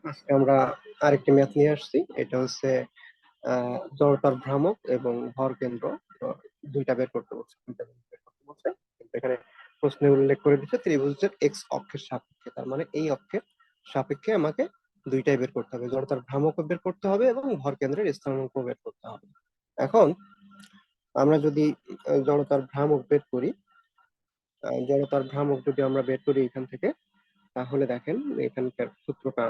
আজকে আমরা আরেকটি ম্যাথ নিয়ে আসছি। এটা হচ্ছে জড়তার ভ্রামক এবং ভর কেন্দ্র। দুইটা বের করতে বলছে, দুইটা জিনিস বের করতে বলছে। কিন্তু এখানে প্রশ্নে উল্লেখ করে দিচ্ছে ত্রিভুজের এক্স অক্ষের সাপেক্ষে, তার মানে এই অক্ষের সাপেক্ষে আমাকে দুইটাই বের করতে হবে, জড়তার ভ্রামকও বের করতে হবে এবং ভর কেন্দ্রের স্থানাঙ্ক বের করতে হবে। এখন আমরা যদি জড়তার ভ্রামক বের করি, জড়তার ভ্রামক যদি আমরা বের করি এখান থেকে, তাহলে দেখেন এখানকার সূত্রটা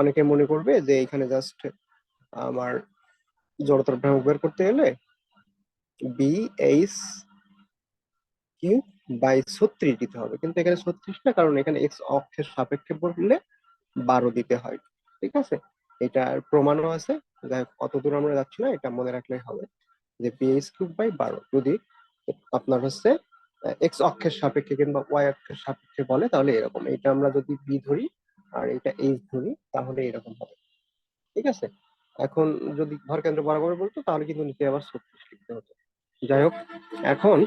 অনেকে মনে করবে যে এখানে জাস্ট আমার জড়তার ভ্রামক বের করতে গেলে বি এইচ কিউ বাই 36 দিতে হবে, কিন্তু এখানে 36 না, কারণ এখানে এক্স অক্ষের সাপেক্ষে বললে 12 দিতে হয়। ঠিক আছে, এটার প্রমাণও আছে। যাই হোক, অত দূর আমরা যাচ্ছি না, এটা মনে রাখলেই হবে যে বি এইচ কিউব বাই 12 যদি আপনার হচ্ছে এক্স অক্ষের সাপেক্ষে কিংবা ওয়াই অক্ষের সাপেক্ষে বলে, তাহলে এরকম। এটা আমরা যদি বি ধরি আর এটা এইচ ধরি, তাহলে এরকম হবে। ঠিক আছে, এখন যদি ভর কেন্দ্র বরাবর বলতো তাহলে কিন্তু নিচে আবার 36 লিখতে হতো। যাই হোক, এখন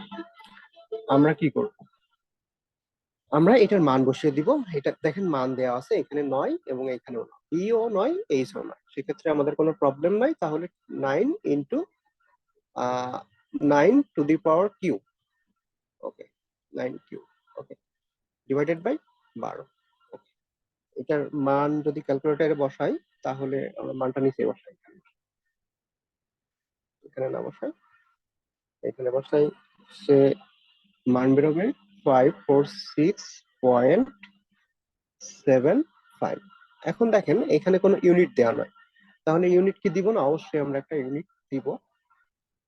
আমরা কি করব, আমরা এটার মান বসিয়ে দিব। এটা দেখেন মান দেওয়া আছে এখানে 9 এবং এখানেও 9, বি ও 9 এইচ ও 9, সেক্ষেত্রে আমাদের কোনো প্রবলেম নাই। তাহলে 9 into 9 to the power q, okay, 9 q, okay, divided by 12। Okay, এটার মান যদি ক্যালকুলেটরে বসাই তাহলে আমরা মানটা নিচে বসাই, এখানে না বসাই, এখানে বসাই, সে মান বেরোবে 546.75। এখন দেখেন এখানে কোনো ইউনিট দেওয়া নয়, তাহলে ইউনিট কি দিব না? অবশ্যই আমরা একটা ইউনিট দিব।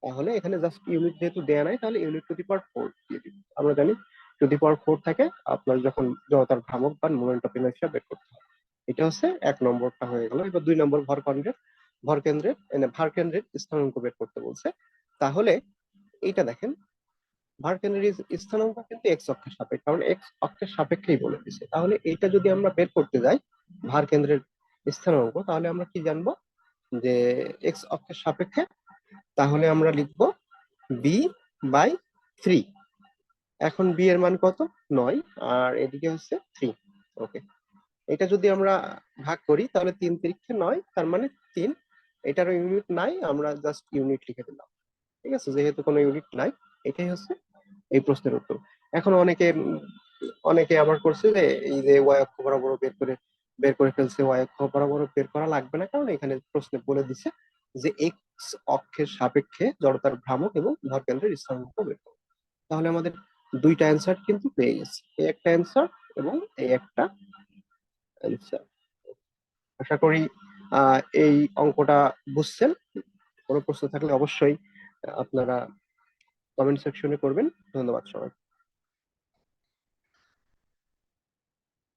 তাহলে এখানে জাস্ট ইউনিট যেহেতু দেয়া নাই, তাহলে ইউনিট টু দি পাওয়ার 4 দিয়ে দিব। আমরা জানি টু দি পাওয়ার 4 থাকে আপনার যখন জড়তার ভ্রামক বা মোমেন্ট অফ ইনার্শিয়া বের করতে হয়। এটা হচ্ছে এক নম্বরটা হয়ে গেল। এবার দুই নম্বর ভর কেন্দ্রের স্থানাঙ্ক বের করতে বলছে। তাহলে এইটা দেখেন, ভর কেন্দ্রের স্থানাঙ্ক কিন্তু এক্স অক্ষের সাপেক্ষে, কারণ এক্স অক্ষের সাপেক্ষেই বলে দিছে। তাহলে এইটা যদি আমরা বের করতে যাই ভর কেন্দ্রের স্থানাঙ্ক, তাহলে আমরা কি জানবো যে এক্স অক্ষের সাপেক্ষে, তাহলে আমরা লিখবো বি বাই 3। এখন বি এর মান কত? 9, আর এদিকে হচ্ছে 3। ওকে, এটা যদি আমরা ভাগ করি তাহলে 3 তিরিক্ষে 9, তার মানে 3। এটারও ইউনিট নাই, আমরা জাস্ট ইউনিট লিখে দিলাম। ঠিক আছে, যেহেতু কোনো ইউনিট নাই, এটাই হচ্ছে এই প্রশ্নের উত্তর। এখন অনেকে আবার করছে যে এই যে ওয়াই অক্ষ বরাবর বের করে ফেলছে, ওয়াই অক্ষ বরাবর বের করা লাগবে না, কারণ এখানে প্রশ্নে বলে দিছে যে এক্স অক্ষের সাপেক্ষে জড়তার ভ্রামক এবং ভর কেন্দ্রের স্থানাঙ্ক বের করো। তাহলে আমাদের দুইটা অ্যান্সার কিন্তু পেয়ে গেছি, এই একটা অ্যান্সার এবং এই একটা অ্যান্সার। আশা করি এই অঙ্কটা বুঝছেন। কোনো প্রশ্ন থাকলে অবশ্যই আপনারা কমেন্ট সেকশনে করবেন। ধন্যবাদ সবাই।